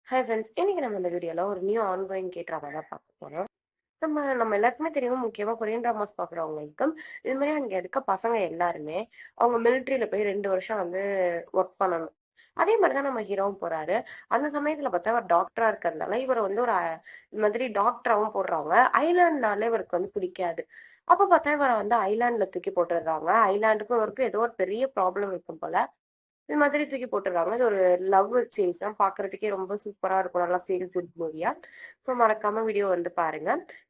Hi friends, இன்னைக்கு நம்ம இந்த வீடியோல ஒரு நியூ ஆன்கோயிங் ட்ராமா தான் பார்க்க போறோம். நம்ம எல்லாருக்குமே தெரியும், முக்கியமா கொரியன் டிராமாஸ் பார்க்குறவங்களுக்கும் இது மாதிரி அங்க இருக்க பசங்க எல்லாருமே அவங்க மிலிட்ரியில போய் 2 வருஷம் வந்து ஒர்க் பண்ணணும். அதே மாதிரிதான் நம்ம ஹீரோவும் போறாரு. அந்த சமயத்துல பார்த்தா அவர் டாக்டரா இருக்கிறதுனால இவர் வந்து இது மாதிரி டாக்டராவும் போடுறாங்க. ஐலாண்ட்னால இவருக்கு வந்து பிடிக்காது. அப்ப பார்த்தா இவரை வந்து ஐலாண்ட்ல தூக்கி போட்டுடுறாங்க. ஐலாண்டுக்கும் இவருக்கும் ஏதோ ஒரு பெரிய ப்ராப்ளம் இருக்கும் போல. இது மாதிரி தூக்கி போட்டுறாங்க. இது ஒரு லவ் வெப் சீரிஸ் தான். பார்க்கறதுக்கே ரொம்ப சூப்பரா இருக்கும். நல்லா ஃபீல் குட் மூவியா. ஸோ மறக்காம வீடியோ வந்து பாருங்க.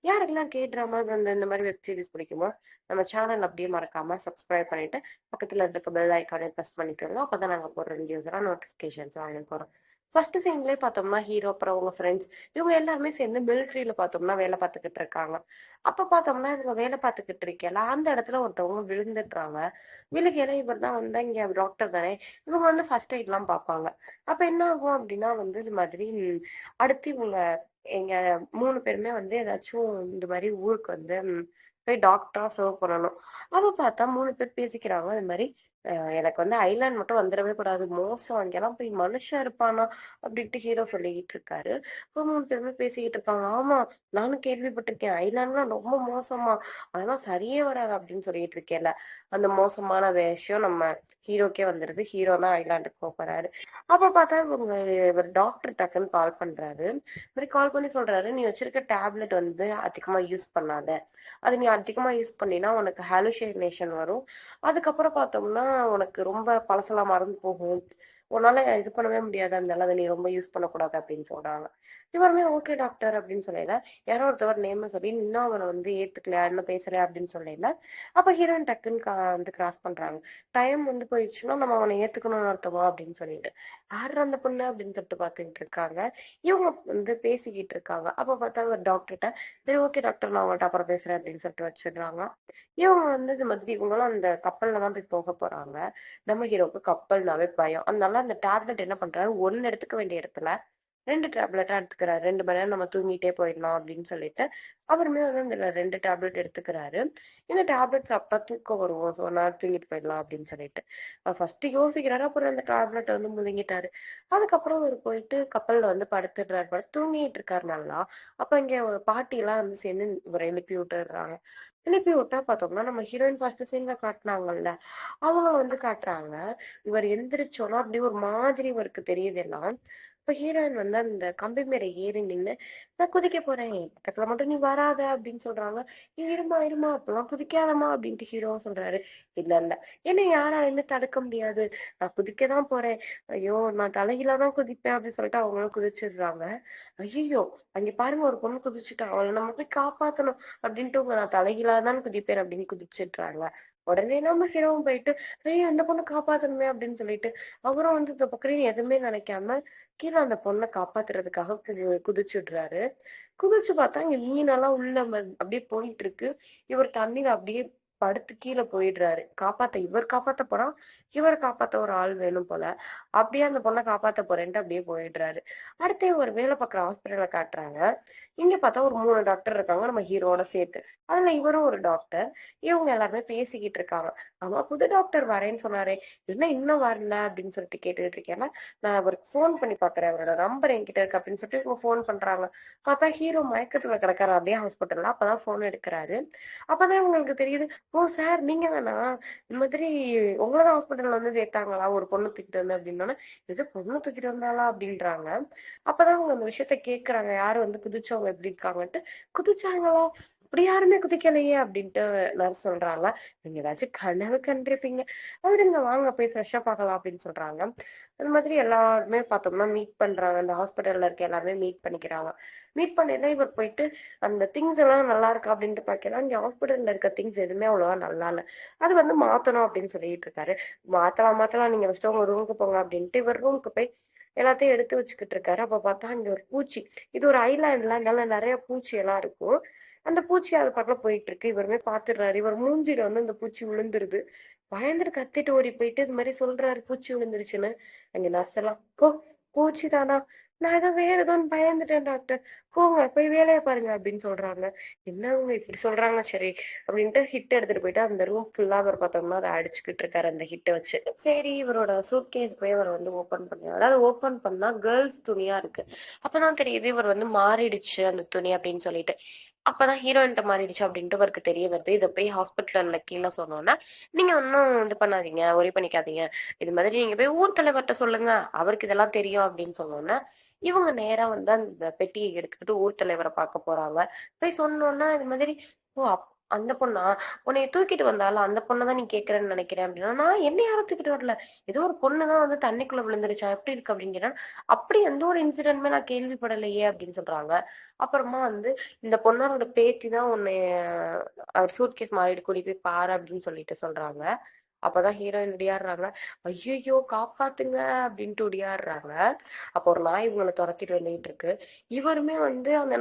யாருக்கெல்லாம் ட்ராமாஸ் இந்த மாதிரி வெப் சீரிஸ் பிடிக்குமோ, நம்ம சேனல் அப்படியே மறக்காம சப்ஸ்கிரைப் பண்ணிட்டு, பக்கத்துல இருக்க பெல் ஐக்கானே ப்ரெஸ் பண்ணிக்கோங்க. அப்பதான் நாங்க போடுற வீடியோஸ் எல்லாம் நோட்டிஃபிகேஷன்ஸ் வாங்க வரும். ஃபர்ஸ்ட் சீன்லயே பார்த்தோம்னா ஹீரோ அப்புறம் அவங்க ஃப்ரெண்ட்ஸ் இவங்க எல்லாருமே சேர்ந்து மிலிட்ரியில பார்த்தோம்னா வேலை பார்த்துக்கிட்டு இருக்காங்க. அப்ப பார்த்தோம்னா இவங்க வேலை பார்த்துக்கிட்டு இருக்கல அந்த இடத்துல ஒருத்தவங்க விழுந்துடுறாங்க. விழுகையில இவர் தான் வந்து இங்க டாக்டர் தானே, இவங்க வந்து ஃபர்ஸ்ட் எய்ட்லாம் பார்ப்பாங்க. அப்ப என்ன ஆகும் அப்படின்னா வந்து இது மாதிரி அடுத்து இவங்க எங்க 3 பேருமே வந்து ஏதாச்சும் இந்த மாதிரி ஊருக்கு வந்து போய் டாக்டரா சர்வ் பண்ணணும். அப்ப பார்த்தா 3 பேர் பேசிக்கிறாங்க. இது மாதிரி எனக்கு வந்து ஐலாண்ட் மட்டும் வந்துடவே கூடாது. மோசம். அங்கெல்லாம் போய் மனுஷன் இருப்பானா அப்படின்ட்டு ஹீரோ சொல்லிக்கிட்டு இருக்காரு. அப்ப 3 பேருமே பேசிக்கிட்டு இருக்காங்க. ஆமா, நானும் கேள்விப்பட்டிருக்கேன். ஐலாண்ட்லாம் ரொம்ப மோசமா. அதெல்லாம் சரியே வராது அப்படின்னு சொல்லிட்டு இருக்கேன்ல. அந்த மோசமான விஷயம் நம்ம ஹீரோக்கே வந்துருது. ஹீரோ தான் ஐலாண்டுக்கு போறாரு. அப்ப பார்த்தா இவர் டாக்டர் டக்குன்னு கால் பண்றாரு. இந்த மாதிரி கால் பண்ணி சொல்றாரு, நீ வச்சிருக்க டேப்லெட் வந்து அதிகமா யூஸ் பண்ணாத. அது நீ அதிகமா யூஸ் பண்ணினா உனக்கு ஹாலுசினேஷன் வரும். அதுக்கப்புறம் பார்த்தோம்னா உனக்கு ரொம்ப பழசெல்லாம் மறந்து போகும். உன்னால இது பண்ணவே முடியாது. அதனால அதை நீ ரொம்ப யூஸ் பண்ணக்கூடாது அப்படின்னு சொல்றாங்க. இவருமே ஓகே டாக்டர் அப்படின்னு சொல்லல. யாரோ ஒருத்தவர் நேம சொல்லி இன்னும் அவரை வந்து ஏத்துக்கல, என்ன பேசுற அப்படின்னு சொல்லல. அப்ப ஹீரோயின் டக்குன்னு வந்து கிராஸ் பண்றாங்க. டைம் வந்து போயிடுச்சுன்னா நம்ம அவனை ஏத்துக்கணும்னு அர்த்தமா அப்படின்னு சொல்லிட்டு. யாரு அந்த பொண்ணு அப்படின்னு சொல்லிட்டு பாத்துக்கிட்டு இருக்காங்க. இவங்க வந்து பேசிக்கிட்டு இருக்காங்க. அப்ப பார்த்தா ஒரு டாக்டர்கிட்ட, சரி ஓகே டாக்டர், நான் உங்கள்கிட்ட அப்புறம் பேசுறேன் அப்படின்னு சொல்லிட்டு வச்சிடுறாங்க. இவங்க வந்து இது மாதிரி இவங்களும் அந்த கப்பல்ல தான் போய் போக போறாங்க. நம்ம ஹீரோவுக்கு கப்பல்னாவே பயம். அதனால அந்த டேப்லெட் என்ன பண்றாரு, ஒன்னு எடுத்துக்க வேண்டிய இடத்துல 2 டேப்லெட்டா எடுத்துக்கிறாரு. 2 மணி நேரம் நம்ம தூங்கிட்டே போயிடலாம் அப்படின்னு சொல்லிட்டு அவருமே வந்து அந்த 2 டேப்லெட் எடுத்துக்கிறாரு. இந்த டேப்லெட் சாப்பிட்டா தூக்கம் வரும். ஸோ நான் தூங்கிட்டு போயிடலாம் அப்படின்னு சொல்லிட்டு ஃபர்ஸ்ட் யோசிக்கிறாரு. அப்புறம் அந்த டேப்லெட் வந்து முழுங்கிட்டாரு. அதுக்கப்புறம் அவர் போயிட்டு கப்பல்ல வந்து படுத்துடுறாரு. படுத்து தூங்கிட்டு இருக்காரு நல்லா. அப்ப இங்க ஒரு பாட்டி எல்லாம் வந்து சேர்ந்து இவரை எழுப்பி விட்டுறாங்க. எழுப்பி விட்டா பார்த்தோம்னா நம்ம ஹீரோயின் ஃபர்ஸ்ட் சீன்ல காட்டினாங்கல்ல, அவங்க வந்து காட்டுறாங்க. இவர் எந்திரிச்சோன்னா அப்படி ஒரு மாதிரி இவருக்கு தெரியுது எல்லாம். இப்ப ஹீரோயின் வந்து அந்த கம்பி மேல ஏறி நின்னு, நான் குதிக்க போறேன், பக்கத்துல மட்டும் நீ வராத அப்படின்னு சொல்றாங்க. இருமா இருமா, அப்பெல்லாம் குதிக்காதமா அப்படின்ட்டு ஹீரோவும் சொல்றாரு. இல்ல இல்ல, என்ன யாராலையுமே தடுக்க முடியாது, நான் குதிக்கதான் போறேன். ஐயோ, நான் தலைகீழா தான் குதிப்பேன் அப்படின்னு சொல்லிட்டு அவங்களும் குதிச்சிடுறாங்க. ஐயோ, அங்க பாருங்க ஒரு பொண்ணு குதிச்சுட்டா, அவளை நம்ம போய் காப்பாத்தணும் அப்படின்ட்டு உங்க நான் தலைகீழா தான் குதிப்பேன் அப்படின்னு குதிச்சிடுறாங்க. உடனே நம்ம ஹீரோவும் போயிட்டு, ஐயோ இந்த பொண்ணை காப்பாத்தணுமே அப்படின்னு சொல்லிட்டு அவரும் வந்து இந்த பக்கம் எதுவுமே நினைக்காம கீழே அந்த பொண்ணை காப்பாத்துறதுக்காக குதிச்சுடுறாரு. குதிச்சு பார்த்தா இங்க மீனெல்லாம் உள்ள அப்படியே போயிட்டு இருக்கு. இவர் தண்ணியில அப்படியே படுத்து கீழே போயிடுறாரு. இவர் காப்பாத்த போறா, இவர் காப்பாத்த ஒரு ஆள் வேணும் போல. அப்படியே அந்த பொண்ணை காப்பாத்த போறேன்ட்டு அப்படியே போயிடுறாரு. அடுத்து ஒரு வேலை பார்க்குற ஹாஸ்பிட்டலை காட்டுறாங்க. இங்க பார்த்தா ஒரு 3 டாக்டர் இருக்காங்க நம்ம ஹீரோட சேர்த்து. அதுல இவரும் ஒரு டாக்டர். இவங்க எல்லாருமே பேசிக்கிட்டு இருக்காங்க. ஆமா, புது டாக்டர் வரேன்னு சொன்னாரே, என்ன இன்னும் வரல அப்படின்னு சொல்லிட்டு கேட்டுட்டு இருக்கேன். நான் அவருக்கு ஃபோன் பண்ணி பாக்குறேன், அவரோட நம்பர் என்கிட்ட இருக்கு அப்படின்னு சொல்லிட்டு இவங்க ஃபோன் பண்றாங்க. பார்த்தா ஹீரோ மயக்கத்துல கிடக்காரு அதே ஹாஸ்பிட்டல்ல. அப்பதான் ஃபோன் எடுக்கிறாரு. அப்பதான் உங்களுக்கு தெரியுது, ஓ சார் நீங்க தானா, இந்த மாதிரி உங்களதான் ஹாஸ்பிட்டல்ல வந்து சேர்த்தாங்களா ஒரு பொண்ணு தூக்கிட்டு வந்து அப்படின்னோடனே, எது பொண்ணு தூக்கிட்டு வந்தாளா அப்படின்றாங்க. அப்பதான் அவங்க அந்த விஷயத்த கேக்குறாங்க, யாரு வந்து குதிச்சவங்க எப்படி இருக்காங்கன்ட்டு. குதிச்சாங்களா, அப்படி யாருமே குதிக்கலையே அப்படின்ட்டு நர்ஸ் சொல்றாங்க. நீங்க ஏதாச்சும் கனவு கண்டிருப்பீங்க, விடுங்க வாங்க போய் ஃப்ரெஷ்ஷா பார்க்கலாம் அப்படின்னு சொல்றாங்க. அது மாதிரி எல்லாருமே பார்த்தோம்னா மீட் பண்றாங்க. அந்த ஹாஸ்பிட்டல்ல இருக்க எல்லாருமே மீட் பண்ணிக்கிறாங்க. மீட் பண்ணல இவர் போயிட்டு அந்த திங்ஸ் எல்லாம் நல்லா இருக்கா அப்படின்ட்டு பார்க்கலாம். இங்க ஹாஸ்பிட்டல்ல இருக்க திங்ஸ் எதுவுமே அவ்வளவா நல்லா இல்ல. அது வந்து மாத்தணும் அப்படின்னு சொல்லிட்டு இருக்காரு. மாத்தலாம் மாத்தலாம், நீங்க ஃபர்ஸ்ட் உங்க ரூமுக்கு போங்க அப்படின்ட்டு இவர் ரூமுக்கு போய் எல்லாத்தையும் எடுத்து வச்சுக்கிட்டு இருக்காரு. அப்ப பார்த்தா இங்க ஒரு பூச்சி. இது ஒரு ஐலாண்ட்ல, அதனால நிறைய பூச்சி எல்லாம் இருக்கும். அந்த பூச்சி அது பக்கத்துல போயிட்டு இருக்கு. இவருமே பாத்துடுறாரு. இவர் மூஞ்சில வந்து அந்த பூச்சி விழுந்துருது. பயந்துட்டு கத்திட்டு ஓடி போயிட்டு இது மாதிரி சொல்றாரு பூச்சி விழுந்துருச்சுன்னு. அங்க நர்ஸ் எல்லாம், போ பூச்சி தானா? நான் ஏதோ வேற ஏதோன்னு பயந்துட்டேன் டாக்டர். போங்க போய் வேலைய பாருங்க அப்படின்னு சொல்றாங்க. என்ன இவங்க இப்படி சொல்றாங்க சரி அப்படின்ட்டு ஹிட் எடுத்துட்டு போயிட்டு அந்த ரூம் ஃபுல்லா அவர் பார்த்தோம்னா அத அடிச்சுக்கிட்டு இருக்காரு அந்த ஹிட்ட வச்சு. சரி இவரோட சூட்கேஸ் போய் அவர் வந்து ஓப்பன் பண்ணாரு. அதாவது ஓப்பன் பண்ணா கேர்ள்ஸ் துணியா இருக்கு. அப்பதான் தெரியுது இவர் வந்து மாறிடுச்சு அந்த துணி அப்படின்னு சொல்லிட்டு. அப்பதான் ஹீரோயின்ட்ட மாறிடுச்சு அப்படின்ட்டு அவருக்கு தெரிய வருது. இத போய் ஹாஸ்பிட்டல்ல கீழ சொன்னோனே, நீங்க ஒன்னும் இது பண்ணாதீங்க, ஒரி பண்ணிக்காதீங்க. இது மாதிரி நீங்க போய் ஊர் தலைவர்ட்ட சொல்லுங்க. அவருக்கு இதெல்லாம் தெரியும் அப்படின்னு சொன்னோனே, இவங்க நேரா வந்து அந்த பெட்டியை எடுத்துக்கிட்டு ஊர் தலைவர பார்க்க போறாங்க. போய் சொன்னோனே இது மாதிரி, "ஓ! அந்த பொண்ணா? உன்னைய தூக்கிட்டு வந்தால்ல, அந்த பொண்ண தான் நீ கேட்கிறன்னு நெனைக்கிறேன்" அப்படின்னா, "நான் என்ன யாரும் தூக்கிட்டு வரல. ஏதோ ஒரு பொண்ணு தான் வந்து தண்ணிக்குள்ள விழுந்துருச்சாம். எப்படி இருக்கு?" அப்படின்னு கேட்டா, "அப்படி எந்த ஒரு இன்சிடென்ட்மே நான் கேள்விப்படலையே" அப்படின்னு சொல்றாங்க. அப்புறமா வந்து, "இந்த பொண்ணோட பேத்தி தான் உன்னைய அவர் சூட்கேஸ் மாட்டிட்டு கூட்டிட்டு போய் பாரு" அப்படின்னு சொல்லிட்டு சொல்றாங்க. அப்பதான் ஹீரோயின் ஒடியாடுறாங்க. "ஐயையோ! காப்பாத்துங்க" அப்படின்ட்டு ஒடியாடுறாங்க. அப்போ ஒரு நாய் இவங்கள தொரத்திட்டு வந்துகிட்டு இருக்கு. இவருமே வந்து அந்த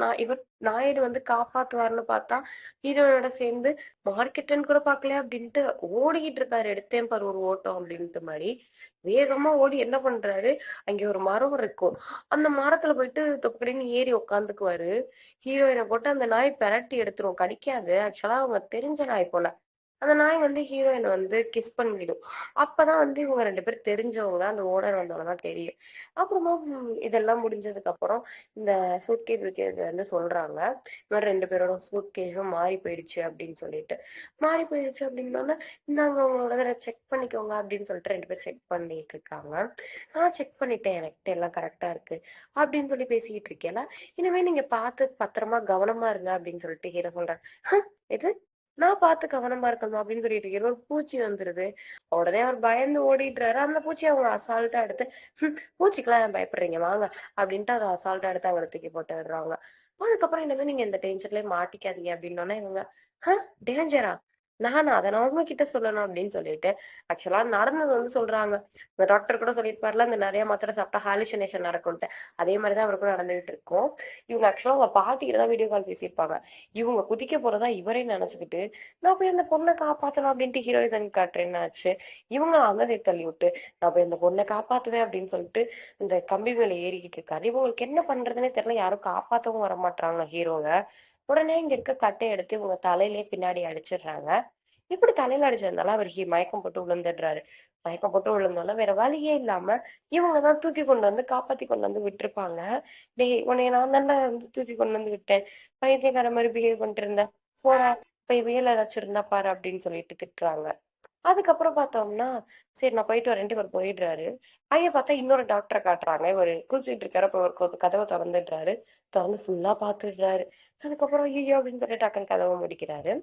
நாயுடு வந்து காப்பாத்துவாருன்னு பார்த்தா, ஹீரோயினோட சேர்ந்து மார்க்கெட்டுன்னு கூட பார்க்கல அப்படின்ட்டு ஓடிக்கிட்டு இருக்காரு. எடுத்தேன் பாரு ஒரு ஓட்டம் அப்படின்ட்டு மாரி. வேகமா ஓடி என்ன பண்றாரு, அங்கே ஒரு மரம் இருக்கும். அந்த மரத்துல போயிட்டு தொப்புன்னு ஏறி உட்காந்துக்குவாரு. ஹீரோயின போட்டு அந்த நாய் பெரட்டி எடுத்துரும். கடிக்காது. ஆக்சுவலா அவங்க தெரிஞ்ச நாய் போல. அந்த நாய் வந்து ஹீரோயின வந்து கிஸ் பண்ணிடும். அப்பதான் வந்து இவங்க 2 பேரும் தெரிஞ்சவங்க. அந்த ஓனர் வந்தோன தான் தெரியும். அப்புறமா இதெல்லாம் முடிஞ்சதுக்கு அப்புறம் இந்த சூட்கேஸ் விக்கிறது வந்து சொல்றாங்க. இந்த மாரி 2 பேரோட சூட்கேஸும் மாறி போயிடுச்சு அப்படின்னு சொல்லிட்டு. மாறி போயிடுச்சு அப்படின்னோனே, "இந்தாங்க உங்களோடத செக் பண்ணிக்கோங்க" அப்படின்னு சொல்லிட்டு 2 பேரும் செக் பண்ணிட்டு இருக்காங்க. "நான் செக் பண்ணிட்டேன். என்கிட்ட எல்லாம் கரெக்ட்டா இருக்கு" அப்படின்னு சொல்லி பேசிக்கிட்டு இருக்கையில, "இனிமே நீங்க பார்த்து பத்திரமா கவனமா இருங்க" அப்படின்னு சொல்லிட்டு ஹீரோ சொல்றாரு. எது? நான் பார்த்து கவனமா இருக்கணுமா? அப்படின்னு சொல்லிட்டு இருக்கையில ஒரு பூச்சி வந்துருது. உடனே அவர் பயந்து ஓடிடுறாரு. அந்த பூச்சிய அவங்க அசால்ட்டா எடுத்து, பூச்சிக்கெல்லாம் ஏன் பயப்படுறீங்க? வாங்க" அப்படின்ட்டு அத அசால்ட்டா எடுத்து அங்க தூக்கி போட்டு விடுறாங்க. அதுக்கப்புறம் இனிமே நீங்க இந்த டேஞ்சர்லயே மாட்டிக்காதீங்க அப்படின்னோனே இவங்க, "ஹ! டேஞ்சரா? நானா? அத நான் உங்ககிட்ட சொல்லணும்" அப்படின்னு சொல்லிட்டு, ஆக்சுவலா நடந்தது வந்து சொல்றாங்க. இந்த டாக்டர் கூட சொல்லியிருப்பார்ல, இந்த நெறைய மாத்திரை சாப்பிட்டா ஹாலுசினேஷன் நடக்கும்ட்டு. அதே மாரி தான் அவருக்கும் நடந்துகிட்டு இருக்கும். இவங்க ஆக்சுவலா அவங்க பாட்டிகிட்ட தான் வீடியோ கால் பேசியிருப்பாங்க. இவங்க குதிக்க போறதா இவரே நெனச்சுக்கிட்டு, "நான் போய் அந்த பொண்ண காப்பாத்தணும்" அப்படின்ட்டு ஹீரோயிசம் காட்டுறேன்னு ஆச்சு. இவங்க அந்த சைடு தள்ளிவுட்டு, "நான் போய் அந்த பொண்ண காப்பாத்துவேன்" அப்படின்னு சொல்லிட்டு, இந்த கம்பி மேல ஏறிக்கிட்டு இருக்காரு. இவங்களுக்கு என்ன பண்றதுன்னே தெரியல. யாரும் காப்பாத்தவும் வரமாட்றாங்க ஹீரோவ. உடனே இங்க இருக்க கட்டைய எடுத்து இவங்க தலையிலேயே பின்னாடி அடிச்சிடுறாங்க. இப்படி தலையில அடிச்சதுனால அவர் மயக்கம் போட்டு விழுந்துடுறாரு. மயக்கம் போட்டு விழுந்தோனே வேற வழியே இல்லாம இவங்க தான் தூக்கி கொண்டு வந்து காப்பாத்தி கொண்டு வந்து விட்டுருப்பாங்க. "டேய் உன்னைய நான் தான்டா வந்து தூக்கி கொண்டு வந்து விட்டேன். பைத்தியக்கார மாரி பிஹேவ் பண்ணிட்டு இருந்த. போடா போய் வேல ஏதாச்சும் இருந்தா பாரு" அப்படின்னு சொல்லிட்டு திட்டுறாங்க. அதுக்கப்புறம் பார்த்தோம்னா, சரி நான் போயிட்டு வரேன்ட்டு இவர் போயிடுறாரு. அங்க பார்த்தா இன்னொரு டாக்டர காட்டுறாங்க. இவரு குளிச்சுட்டு இருக்காரு. அப்ப ஒரு கதவ தொறந்துடுறாரு. தொறந்து ஃபுல்லா பார்த்துடுறாரு. அதுக்கப்புறம் ஐய்யய்யோ! அப்படின்னு சொல்லி டக்குன்னு கதவ மூடிக்கிறாரு.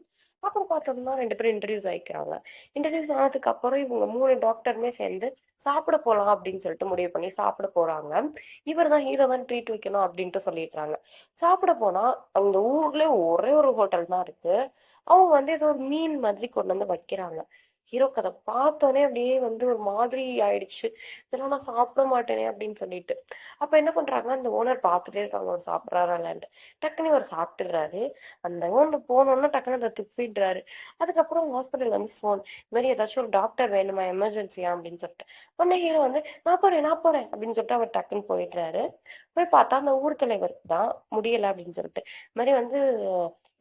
அப்புறம் பார்த்தோம்னா 2 பேரும் இன்ட்ரோடியூஸ் ஆயிக்கிறாங்க. இன்ட்ரோடியூஸ் ஆனதுக்கு அப்புறம் இவங்க 3 டாக்டருமே சேர்ந்து சாப்பிட போலாம் அப்படின்னு சொல்லிட்டு முடிவு பண்ணி சாப்பிட போறாங்க. இவர் தான் ஹீரோ தான் ட்ரீட் வைக்கணும் அப்படின்ட்டு சொல்லிடுறாங்க. சாப்பிட போனா, அந்த ஊர்லயே ஒரே ஒரு ஹோட்டல் தான் இருக்கு. அவங்க வந்து ஏதோ ஒரு மீன் மாதிரி கொண்டு வந்து வைக்கிறாங்க. ஹீரோக்கு அத பார்த்தோனே அப்படியே வந்து ஒரு மாதிரி ஆயிடுச்சு. இதெல்லாம் நான் சாப்பிட மாட்டேனே அப்படின்னு சொல்லிட்டு. அப்ப என்ன பண்றாங்க, அந்த ஓனர் பார்த்துட்டே இருக்காங்க அவர் சாப்பிடுறாரா இல்லையான்ட்டு. டக்குன்னு இவர் சாப்பிட்டுறாரு. அந்த ஓனர் போனோனே டக்குன்னு அத துப்பிடுறாரு. அதுக்கப்புறம் ஹாஸ்பிட்டல்ல வந்து ஃபோன். இந்த மாரி ஏதாச்சும் ஒரு டாக்டர் வேணுமா? எமர்ஜென்சியா அப்படின்னு சொல்லிட்டு. உடனே ஹீரோ வந்து, "நான் போறேன், நான் போறேன்" அப்படின்னு சொல்லிட்டு அவர் டக்குன்னு போயிடுறாரு. போய் பார்த்தா அந்த ஊர் தலைவர் தான் முடியல அப்படின்னு சொல்லிட்டு. இந்த மாரி வந்து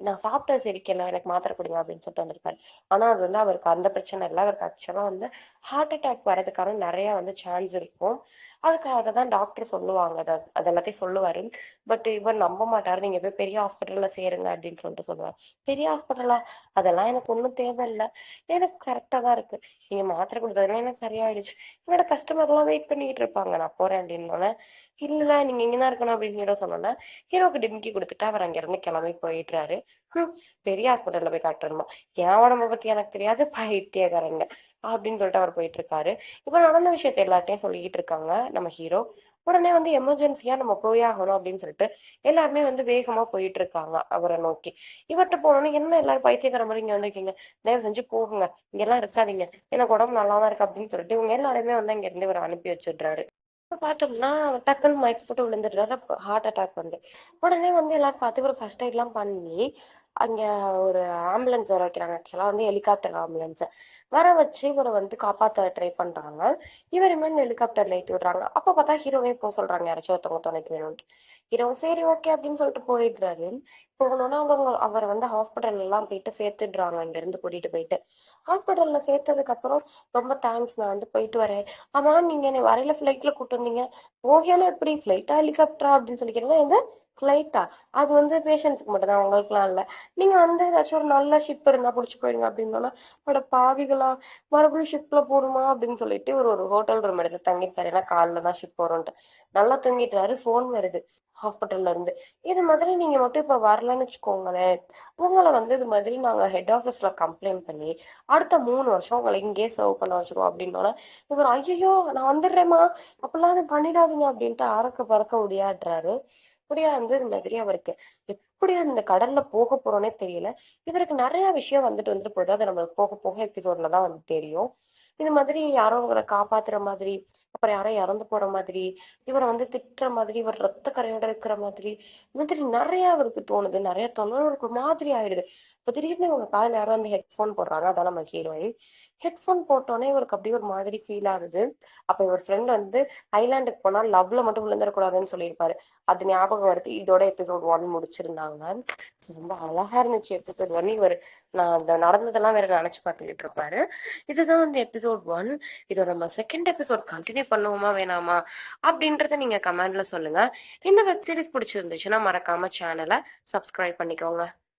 நான் சாப்பிட்டது செரிக்கல. எனக்கு மாத்திரை குடுங்க அப்படின்னு சொல்லிட்டு வந்திருக்காரு. ஆனா அது வந்து அவருக்கு அந்த பிரச்சனை இல்ல. அவருக்கு ஆக்சுவலா வந்து ஹார்ட் அட்டாக் வரதுக்கான நெறைய வந்து சான்ஸ் இருக்கும். அதுக்காக தான் டாக்டர் சொல்லுவாங்க. அது எல்லாத்தையும் சொல்லுவாரு. பட் இவர் நம்ப மாட்டாரு. "நீங்க போய் பெரிய ஹாஸ்பிட்டல்ல சேருங்க" அப்படின்னு சொல்லிட்டு சொல்லுவாரு. "பெரிய ஹாஸ்பிட்டலா? அதெல்லாம் எனக்கு ஒண்ணும் தேவையில்ல. எனக்கு கரெக்ட்டா தான் இருக்கு. நீங்க மாத்திரை குடுத்ததுமே எனக்கு சரியாயிடுச்சு. என்னோட கஸ்டமர்லாம் வெயிட் பண்ணிட்டு இருப்பாங்க. நான் போறேன்" அப்படின்னோனே, "இல்ல நீங்க இங்க தான் இருக்கணும்" அப்படின்னு ஹீரோ சொன்னோனே, ஹீரோக்கு டிமிக்கி குடுத்துட்டு அவர் அங்கிருந்து கிளம்பி போயிடுறாரு. ஹம், பெரிய ஹாஸ்பிட்டல்ல போய் காட்டணுமா? என் உடம்ப பத்தி எனக்கு தெரியாது, பைத்தியக்காரங்க அப்படின்னு சொல்லிட்டு அவர் போயிட்டு இருக்காரு. இப்ப நடந்த விஷயத்த எல்லார்ட்டயும் சொல்லிக்கிட்டு இருக்காங்க நம்ம ஹீரோ. உடனே வந்து எமர்ஜென்சியா நம்ம போய் ஆகணும் அப்படின்னு சொல்லிட்டு எல்லாருமே வந்து வேகமா போயிட்டு இருக்காங்க அவரை நோக்கி. இவர்ட்ட போனோம்னா, "என்ன எல்லாரும் பைத்தியக்கார மாதிரி இங்க வந்திருக்கீங்க? தயவு செஞ்சு போகுங்க. இங்க எல்லாம் இருக்காதீங்க. எனக்கு உடம்பு நல்லா தான் இருக்கு" அப்படின்னு சொல்லிட்டு இவங்க எல்லாருமே வந்து அங்க இருந்து இவரை அனுப்பி வச்சிடுறாரு. இப்ப பார்த்தோம்னா, டக்குன்னு மயக்கம் போட்டு விழுந்துடுறாரு. அப்ப ஹார்ட் அட்டாக் வந்து. உடனே வந்து எல்லாரும் பார்த்து ஒரு ஃபர்ஸ்ட் எய்ட்லாம் பண்ணி, அங்க ஒரு ஆம்புலன்ஸ் வர வைக்கிறாங்க. ஆக்சுவலா வந்து ஹெலிகாப்டர் ஆம்புலன்ஸ் வர வச்சு இவரை வந்து காப்பாத்த ட்ரை பண்றாங்க. இவருமே இந்த ஹெலிகாப்டர்ல ஏத்தி விடுறாங்க. அப்ப பார்த்தா ஹீரோவே போக சொல்றாங்க, யாராச்சும் ஒருத்தவங்க துணைக்கு வேணும்னு. ஹீரோ சரி ஓகே அப்படின்னு சொல்லிட்டு போயிடுறாரு. போகணும்னா அவங்க அவர் வந்து ஹாஸ்பிட்டல் எல்லாம் போயிட்டு சேர்த்துடுறாங்க, இங்க இருந்து கூட்டிட்டு போயிட்டு. ஹாஸ்பிட்டல்ல சேர்த்ததுக்கு அப்புறம் ரொம்ப தேங்க்ஸ், நான் வந்து போயிட்டு வரேன். ஆமா நீங்க என்னை வரையில ஃபிளைட்ல கூட்டு வந்தீங்க, போகையில எப்படி ஃபிளைட்டா ஹெலிகாப்டரா அப்படின்னு சொல்லி கேட்டீங்கன்னா, எது ஃபிளைட்டா? அது வந்து பேஷண்ட்ஸ்க்கு மட்டும் தான், உங்களுக்குலாம் இல்ல. நீங்க வந்து ஏதாச்சும் ஒரு நல்ல ஷிப் இருந்தா புடிச்சு போயிடுங்க அப்படின்னா, அட பாவிகளா, மறுபடியும் ஷிப்ல போடுமா அப்படின்னு சொல்லிட்டு ஒரு ஹோட்டல் ரூம் எடுத்து தங்கிட்டாரு. ஏன்னா காலைல தான் ஷிப் வரும்ன்ட்டு. நல்லா தூங்கிட்டாரு. ஃபோன் வருது ஹாஸ்பிட்டல்ல இருந்து. இது மாதிரி நீங்க மட்டும் இப்ப வரலன்னு வச்சுக்கோங்களேன், உங்களை வந்து இது மாதிரி நாங்க ஹெட் ஆபீஸ்ல கம்ப்ளைண்ட் பண்ணி அடுத்த 3 வருஷம் உங்களை இங்கேயே சர்வ் பண்ண வச்சிருவோம் அப்படின்னோட, இவர் ஐயோ நான் வந்துடுறேம்மா, அப்பெல்லாம் அது பண்ணிடாதீங்க அப்படின்ட்டு அறக்க பறக்க ஒடியாடுறாரு. ஒடியாந்து இந்த மாதிரி அவருக்கு எப்படி அந்த கடல்ல போக போறோன்னே தெரியல. இவருக்கு நிறைய விஷயம் வந்துட்டு போகுது. அது நம்மளுக்கு போக போக எபிசோட்ல தான் வந்து தெரியும். இது மாதிரி யாரோ இவரை காப்பாத்துற மாதிரி, அப்புறம் யாரோ இறந்து போற மாதிரி, இவரை வந்து திட்டுற மாதிரி, இவர் ரத்த கரையோட இருக்கிற மாதிரி, இந்த மாதிரி நிறைய அவருக்கு தோணுது. நிறைய தோணும், ஒரு மாதிரி ஆயிடுது. இப்ப திடீர்னு இவங்க காதுல யாரோ வந்து ஹெட்ஃபோன் போடுறாங்க, அதான் நம்ம ஹீரோயின். ஹெட்ஃபோன் போட்டோன்னே இவருக்கு அப்படியே ஒரு மாதிரி ஃபீல் ஆகுது. அப்ப இவர் ஃப்ரெண்ட் வந்து ஐலாண்டுக்கு போனா லவ்ல மட்டும் விழுந்துடக்கூடாதுன்னு சொல்லியிருப்பாரு. அது ஞாபகம் வருது. இதோட எபிசோட் 1 முடிச்சிருந்தாங்க. ரொம்ப அழகா இருந்துச்சு எபிசோட் 1. இவர் நான் அந்த நடந்ததெல்லாம் வேற நினைச்சு பார்த்துக்கிட்டு இருப்பாரு. இதுதான் வந்து எபிசோட் 1. இதோட நம்ம செகண்ட் எபிசோட் கண்டினியூ பண்ணுவோமா வேணாமா அப்படின்றத நீங்க கமெண்ட்ல சொல்லுங்க. இந்த வெப் சீரிஸ் பிடிச்சிருந்துச்சுன்னா மறக்காம சேனலை சப்ஸ்கிரைப் பண்ணிக்கோங்க.